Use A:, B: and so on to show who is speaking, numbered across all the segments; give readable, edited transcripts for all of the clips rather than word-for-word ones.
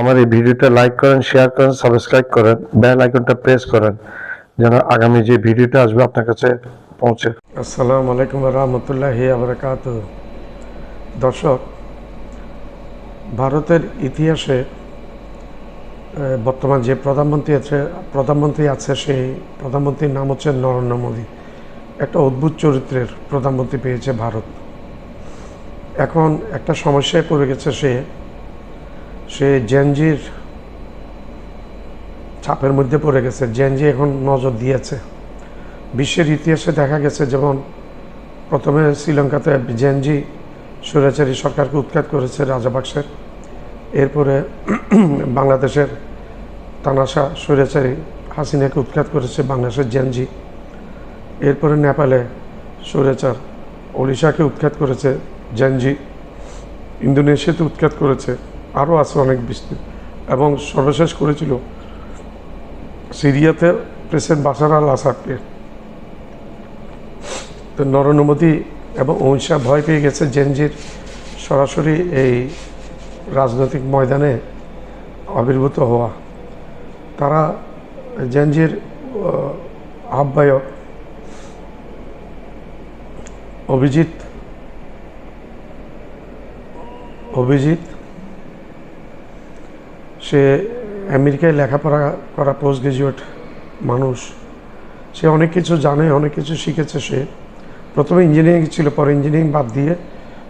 A: আমার এই ভিডিওটা লাইক করেন, শেয়ার করেন, সাবস্ক্রাইব করেন, বেল আইকনটা প্রেস করেন যেন আগামী যে ভিডিওটা আসবে আপনার কাছে পৌঁছে।
B: আসসালামু আলাইকুম রহমতুল্লাহি বারাকাত। দর্শক, ভারতের ইতিহাসে বর্তমান যে প্রধানমন্ত্রী আছে সেই প্রধানমন্ত্রীর নাম হচ্ছে নরেন্দ্র মোদী। একটা অদ্ভুত চরিত্রের প্রধানমন্ত্রী পেয়েছে ভারত। এখন একটা সমস্যায় পড়ে গেছে, সে জেনজির চাপের মধ্যে পড়ে গেছে। জেনজি এখন নজর দিয়েছে। বিশ্বের ইতিহাসে দেখা গেছে, যেমন প্রথমে শ্রীলঙ্কাতে জেনজি স্বৈরাচারী সরকারকে উৎখাত করেছে রাজাপাকসের। এরপরে বাংলাদেশের তানাশা স্বৈরাচারী হাসিনাকে উৎখাত করেছে বাংলাদেশের জেনজি। এরপরে নেপালে স্বৈরাচার ওড়িশাকে উৎখাত করেছে জেনজি। ইন্দোনেশিয়াতে উৎখাত করেছে, আরও আছে অনেক বিস্তৃত। এবং সর্বশেষ করেছিল সিরিয়াতে প্রেসিডেন্ট বাশার আল আসাদকে। তো নরেন্দ্র মোদী এবং অমিত শাহ ভয় পেয়ে গেছে জেনজির সরাসরি এই রাজনৈতিক ময়দানে আবির্ভূত হওয়া। তারা জেনজির আহ্বায়ক অভিজিৎ সে আমেরিকায় লেখাপড়া করা পোস্ট গ্রাজুয়েট মানুষ। সে অনেক কিছু জানে, অনেক কিছু শিখেছে। সে প্রথমে ইঞ্জিনিয়ারিং ছিল, পরে ইঞ্জিনিয়ারিং বাদ দিয়ে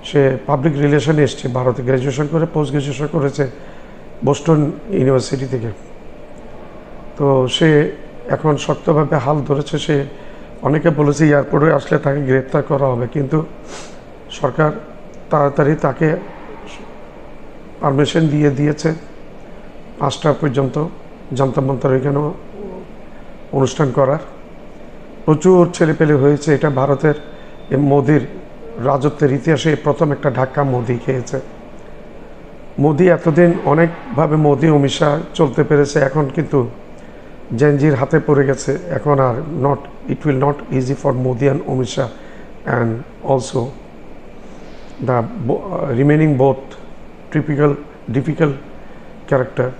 B: সে পাবলিক রিলেশনে এসছে। ভারতে গ্র্যাজুয়েশন করে পোস্ট গ্র্যাজুয়েশন করেছে বোস্টন ইউনিভার্সিটি থেকে। তো সে এখন শক্তভাবে হাল ধরেছে। সে অনেকে বলেছে এয়ারপোর্টে আসলে তাকে গ্রেপ্তার করা হবে, কিন্তু সরকার তাড়াতাড়ি তাকে পারমিশন দিয়ে দিয়েছে 5টা পর্যন্ত জান্তর মন্তর এখানে অনুষ্ঠান করার। প্রচুর ছেলেপেলে হয়েছে। এটা ভারতের মোদির রাজত্বের ইতিহাসে প্রথম একটা ধাক্কা মোদি খেয়েছে। মোদি এতদিন অনেকভাবে মোদি অমিত শাহ চলতে পেরেছে, এখন কিন্তু জেনজির হাতে পড়ে গেছে। এখন আর it will not easy for Modi and Amit Shah and also the remaining both difficult character.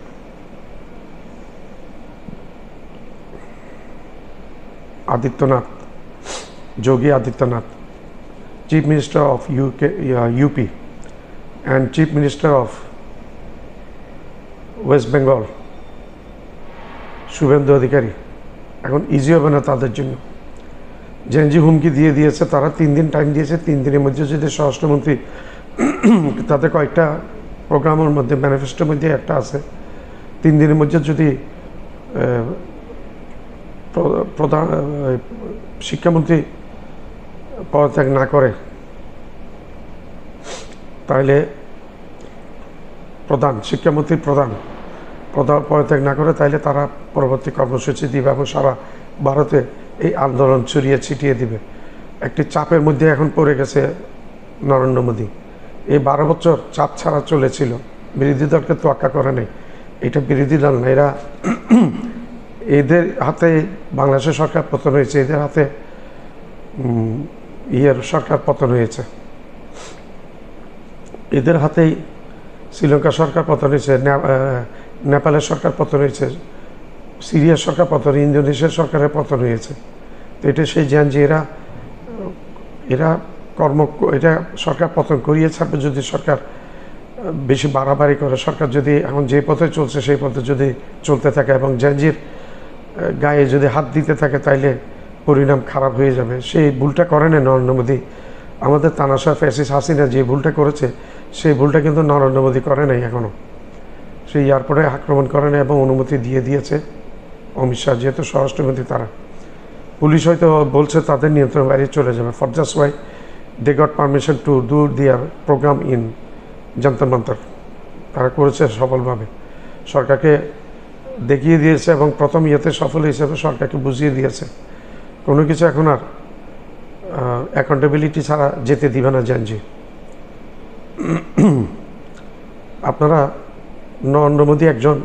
B: Yogi Adityanath, Chief Minister of UP and Chief Minister of West Bengal, Suvendu Adhikari, এখন ইজি হবে না তাদের জন্য। জেনজি হুমকি দিয়ে দিয়েছে, তারা 3 দিন টাইম দিয়েছে। 3 দিনের মধ্যে যদি স্বরাষ্ট্রমন্ত্রী তাদের কয়েকটা প্রোগ্রামের মধ্যে ম্যানিফেস্টোর মধ্যে একটা আছে, 3 দিনের মধ্যে যদি প্রধান শিক্ষামন্ত্রী পদত্যাগ না করে, তাহলে শিক্ষামন্ত্রী প্রধান পদত্যাগ না করে, তাহলে তারা পরবর্তী কর্মসূচি দিবে এবং সারা ভারতে এই আন্দোলন ছড়িয়ে ছিটিয়ে দিবে। একটি চাপের মধ্যে এখন পড়ে গেছে নরেন্দ্র মোদী। এই 12 বছর চাপ ছাড়া চলেছিল, বিরোধী দলকে তোয়াক্কা করে নেই। এটা বিরোধী দল না, এদের হাতে বাংলাদেশের সরকার পতন হয়েছে, এদের হাতে সরকার পতন হয়েছে, এদের হাতেই শ্রীলঙ্কার সরকার পতন হয়েছে, নেপালের সরকার পতন হয়েছে, সিরিয়ার সরকার পতন, ইন্দোনেশিয়ার সরকারের পতন হয়েছে। তো এটা সেই যে এরা এটা সরকার পতন করিয়ে ছাড়বে যদি সরকার বেশি বাড়াবাড়ি করে। সরকার যদি এখন যে পথে চলছে সেই পথে যদি চলতে থাকে এবং জেনজির গায়ে যদি হাত দিতে থাকে, তাইলে পরিণাম খারাপ হয়ে যাবে। সেই ভুলটা করে না নরেন্দ্র মোদী। আমাদের তানাশা ফ্যাসিস্ট হাসিনা যে ভুলটা করেছে, সেই ভুলটা কিন্তু নরেন্দ্র মোদী করে নাই এখনও। সেই এয়ারপোর্টে আক্রমণ করে না এবং অনুমতি দিয়ে দিয়েছে অমিত শাহ, যেহেতু স্বরাষ্ট্রমন্ত্রী। তারা পুলিশ হয়তো বলছে তাদের নিয়ন্ত্রণ বাইরে চলে যাবে। For just why they got permission to do their programme in Jantar Mantar. তারা করেছে সফলভাবে, সরকারকে দেখিয়ে দিয়েছে এবং প্রথম সফল হিসেবে সরকারকে বুঝিয়ে দিয়েছে কোনো কিছু এখন আর অ্যাকাউন্টেবিলিটি ছাড়া যেতে দিবে না জেনজি। আপনারা নরেন্দ্র মোদী একজন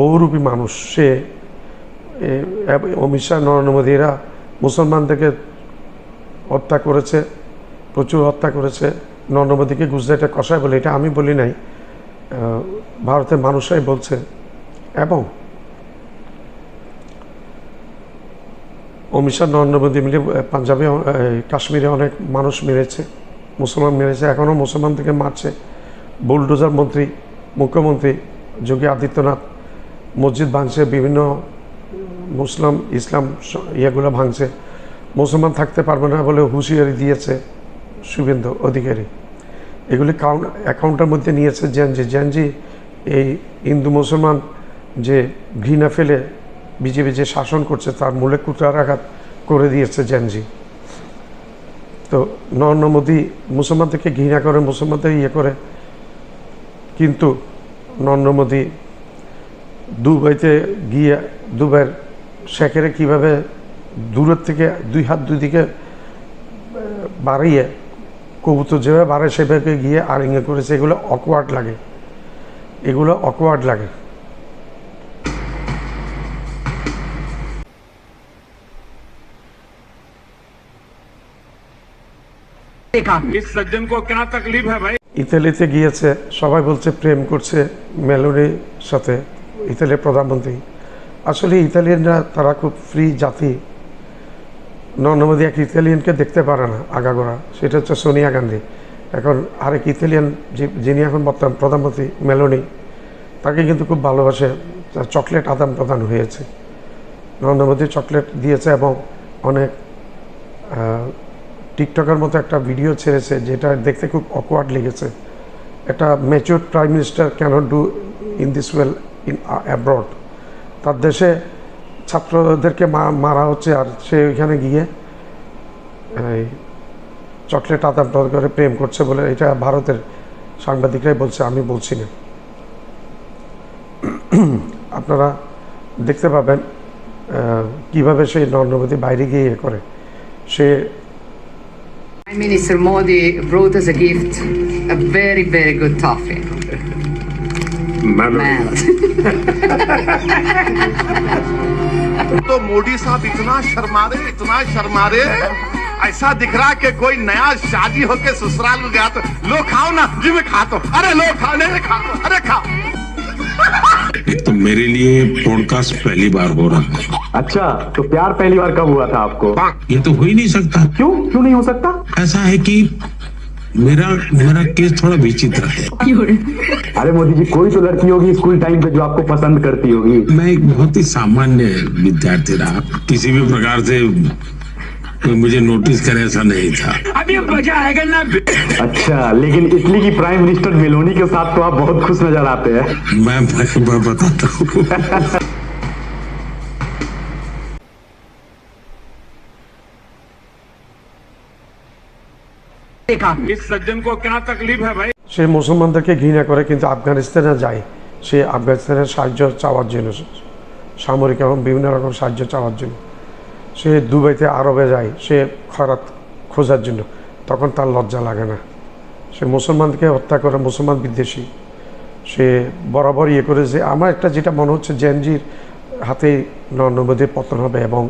B: বহুরূপী মানুষ। সে অমিত শাহ, নরেন্দ্র মোদী এরা মুসলমানদেরকে হত্যা করেছে, প্রচুর হত্যা করেছে। নরেন্দ্র মোদীকে গুজরাটে কষায় বলে, এটা আমি বলি নাই, ভারতের মানুষরাই বলছে। এবং অমিত শাহ নরেন্দ্র মোদী মিলে পাঞ্জাবে কাশ্মীরে অনেক মানুষ মেরেছে, মুসলমান মেরেছে, এখনও মুসলমানদেরকে মারছে। বুলডোজার মন্ত্রী, মুখ্যমন্ত্রী যোগী আদিত্যনাথ মসজিদ ভাঙছে, বিভিন্ন ইসলাম ইয়েগুলো ভাঙছে। মুসলমান থাকতে পারবে না বলে হুঁশিয়ারি দিয়েছে শুভেন্দু অধিকারী। এগুলি অ্যাকাউন্টের মধ্যে নিয়েছে জ্যানজি এই হিন্দু মুসলমান যে ঘৃণা ফেলে বিজেপি যে শাসন করছে তার মূলে কুঠারাঘাত করে দিয়েছে জ্যানজি। তো নরেন্দ্র মোদী মুসলমানদেরকে ঘৃণা করে, মুসলমানদের ইয়ে করে, কিন্তু নরেন্দ্র মোদী দুবাইতে গিয়ে দুবাইয়ের শেখেরে কীভাবে দূরের থেকে দুই হাত দুই দিকে বাড়িয়ে কবুতর যেভাবে বাড়ে সেভাবে গিয়ে আলিঙ্গন করেছে। এগুলো অকওয়ার্ড লাগে, এগুলো অকওয়ার্ড লাগে।
C: इस सज्जन को क्या तकलीफ है भाई?
B: ইতালিতে গিয়েছে, সবাই বলছে প্রেম করছে মেলোনির সাথে, ইতালির প্রধানমন্ত্রী। আসলে ইতালিয়ানরা তারা খুব ফ্রি জাতি। নরেন্দ্র মোদী এক ইতালিয়ানকে দেখতে পারে না আগাগোড়া, সেটা হচ্ছে সোনিয়া গান্ধী। এখন আরেক ইতালিয়ান যিনি এখন বর্তমান প্রধানমন্ত্রী মেলোনি, তাকে কিন্তু খুব ভালোবাসে, চকলেট আদান প্রদান হয়েছে। নরেন্দ্র মোদী চকলেট দিয়েছে এবং অনেক টিকটকের মতো একটা ভিডিও ছেড়েছে যেটা দেখতে খুব অকওয়ার্ড লেগেছে। একটা mature prime minister cannot do in this well in abroad. তার দেশে ছাত্রদেরকে মারা হচ্ছে আর সে ওইখানে গিয়ে এই চকলেট আদান প্রদান করে প্রেম করছে বলে এটা ভারতের সাংবাদিকরাই বলছে, আমি বলছি না। আপনারা দেখতে পাবেন কিভাবে সেই নরেন্দ্র মোদী বাইরে গিয়ে ইয়ে করে। সে
D: Prime Minister Modi brought us a gift, a very, very good toffee. Man.
E: तो मोदी साहब इतना शर्मा रहे, ऐसा दिख रहा कि कोई नया शादी होके ससुराल में गया तो लो खाओ ना जी, मैं खाता हूं, अरे लो खाओ, नहीं खा, अरे खाओ।
F: एक तो मेरे लिए पॉडकास्ट पहली बार हो रहा है।
G: अच्छा, तो प्यार पहली बार कब हुआ था आपको?
F: ये तो हो ही नहीं सकता।
G: क्यों नहीं हो सकता?
F: ऐसा है कि मेरा केस थोड़ा विचित्र है।
G: अरे मोदी जी, कोई तो लड़की होगी स्कूल टाइम पे जो आपको पसंद करती होगी।
F: मैं एक बहुत ही सामान्य विद्यार्थी रहा, किसी भी प्रकार से कोई मुझे नोटिस करे ऐसा नहीं था। अभी मजा आएगा ना।
G: अच्छा, लेकिन इटली की प्राइम मिनिस्टर मेलोनी के साथ तो आप बहुत खुश नजर आते हैं।
F: मैं बताता हूँ।
C: इस सज्जन को क्या तकलीफ है भाई?
B: সে মুসলমানদেরকে ঘৃণা করে, কিন্তু আফগানিস্তানে যায় সে আফগানিস্তানের সাহায্য চাওয়ার জন্য, সামরিক এবং বিভিন্ন রকম সাহায্য চাওয়ার জন্য। সে দুবাইতে আরবে যায় সে খয়রাত খোঁজার জন্য, তখন তার লজ্জা লাগে না। সে মুসলমানকে হত্যা করে, মুসলমান বিদ্বেষী। সে বরাবর ইয়ে করে যে আমার একটা যেটা মনে হচ্ছে জ্যানজির হাতে নরেন্দ্র মোদীর পতন হবে এবং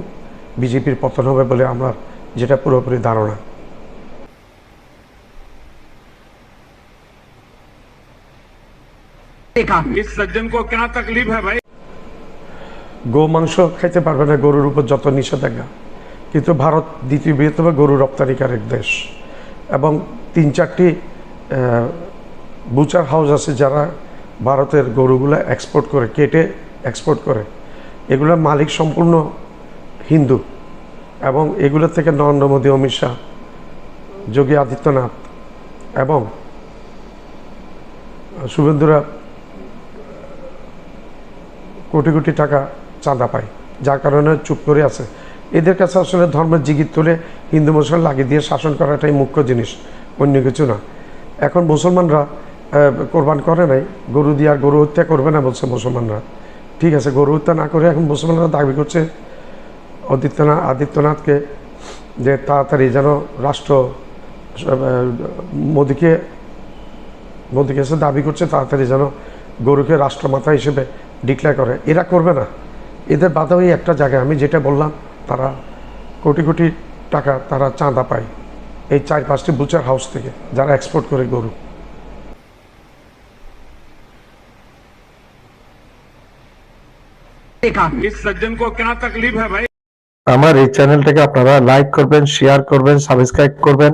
B: বিজেপির পতন হবে বলে আমার যেটা পুরোপুরি ধারণা।
C: इस सज्जन को क्या तकलीफ है भाई?
B: গো মাংস খাইতে পারবে না, গরুর উপর যত নিষেধাজ্ঞা। কিন্তু ভারত দ্বিতীয় বৃহত্তম গরু রপ্তানিকারক দেশ এবং 3-4টি বুচার হাউস আছে যারা ভারতের গরুগুলো এক্সপোর্ট করে, কেটে এক্সপোর্ট করে। এগুলোর মালিক সম্পূর্ণ হিন্দু এবং এগুলো থেকে নরেন্দ্র মোদী, অমিত শাহ, যোগী আদিত্যনাথ এবং শুভেন্দুরা কোটি কোটি টাকা চাঁদা পায়, যার কারণে চুপ করে আছে। এদের কাছে আসলে ধর্মের জিগির তুলে হিন্দু মুসলমান লাগিয়ে দিয়ে শাসন করাটাই মুখ্য জিনিস, অন্য কিছু না। এখন মুসলমানরা কোরবান করে নাই, গরু দিয়ে আর গরু হত্যা করবে না বলছে মুসলমানরা। ঠিক আছে, গরু হত্যা না করে এখন মুসলমানরা দাবি করছে আদিত্যনাথকে যে তাড়াতাড়ি যেন রাষ্ট্র মোদীকে এসে দাবি করছে তাড়াতাড়ি যেন গরুকে রাষ্ট্রমাতা হিসেবে ডিক্লেয়ার করে। এরা করবে না, এদের বাধা ওই একটা জায়গায় আমি যেটা বললাম, তারা কোটি কোটি টাকা তারা চাঁদা পায় এই 4-5টি বুচার হাউস থেকে যারা এক্সপোর্ট করে গরু।
D: देखा
C: इस सज्जन को क्या तकलीफ है भाई?
A: আমার এই চ্যানেলটাকে আপনারা লাইক করবেন, শেয়ার করবেন, সাবস্ক্রাইব করবেন,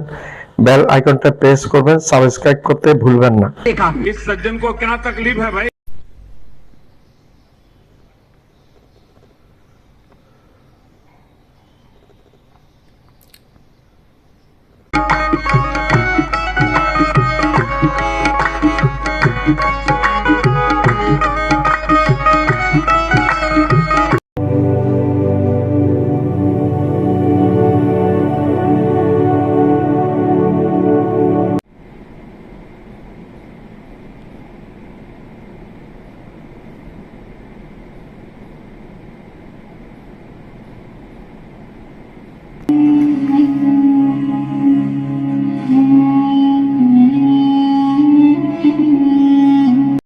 A: বেল আইকনটা প্রেস করবেন, সাবস্ক্রাইব করতে ভুলবেন না।
D: देखा
C: इस सज्जन को क्या तकलीफ है भाई?